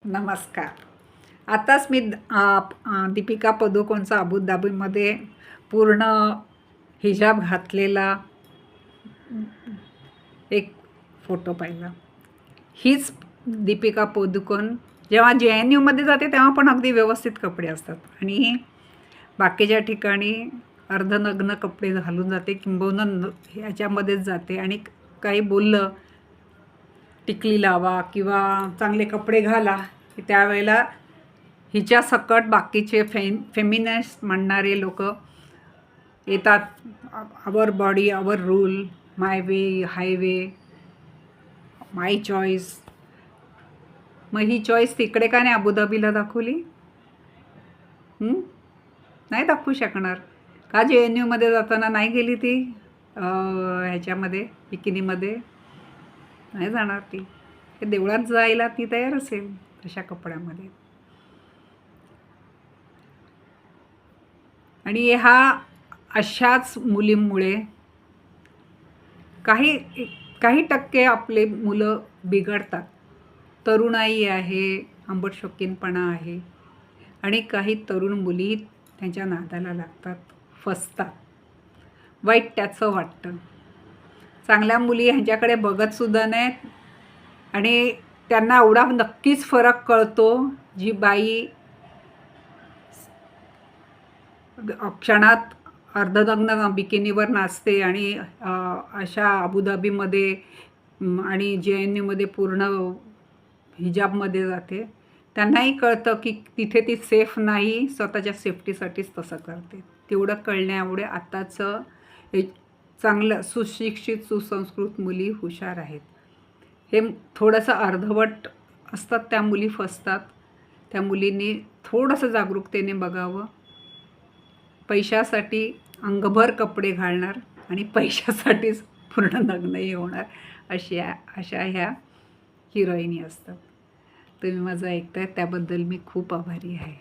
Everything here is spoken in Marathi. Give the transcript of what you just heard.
नमस्कार. आताच मी दीपिका पदुकोणचा अबुधाबीमध्ये पूर्ण हिजाब घातलेला एक फोटो पाहिला. हीच दीपिका पदुकोण जेव्हा JNUमध्ये जाते तेव्हा पण अगदी व्यवस्थित कपडे असतात आणि बाकीच्या ठिकाणी अर्धनग्न कपडे घालून जाते, किंबहुना ह्याच्यामध्येच जाते आणि काही बोललं टिकली लावा किंवा चांगले कपडे घाला की त्यावेळेला हिच्या सकट बाकीचे फेमिनिस्ट म्हणणारे लोक येतात. Our body our rule, my way highway, my choice. मग ही चॉईस तिकडे का नाही अबुधाबीला दाखवली? नाही दाखवू शकणार का? JNUमध्ये जाताना नाही गेली ती ह्याच्यामध्ये बिकिनीमध्ये? नाही जाणार ती. देवळात जायला ती तयार असेल तशा कपड्यामध्ये. आणि अशाच मुलींमुळे काही टक्के आपले मुलं बिघडतात. तरुणाई आहे, आंबट शौकीनपणा आहे आणि काही तरुण मुली त्यांच्या नादाला लागतात, फसतात. वाईट त्याचं वाटतं. चांगल्या मुली ह्यांच्याकडे बघतसुद्धा नाहीत आणि त्यांना एवढा नक्कीच फरक कळतो, जी बाई क्षणात अर्धनग्न बिकिनीवर नाचते आणि अशा अबुधाबीमध्ये आणि JNUमध्ये पूर्ण हिजाबमध्ये जाते, त्यांनाही कळतं की तिथे ती सेफ नाही, स्वतःच्या सेफ्टीसाठीच तसं करते. तेवढं कळण्याएवढे आत्ताचं चांगलं सुशिक्षित सुसंस्कृत मुली हुशार आहेत. हे थोडंसं अर्धवट असतात, त्या मुली फसतात. त्या मुलींनी थोडंसं जागरूकतेने बघावं. पैशासाठी अंगभर कपडे घालणार आणि पैशासाठीच पूर्ण नग्नही होणार अशा ह्या हिरोईनी असतात. तुम्ही माझं ऐकताय त्याबद्दल मी खूप आभारी आहे.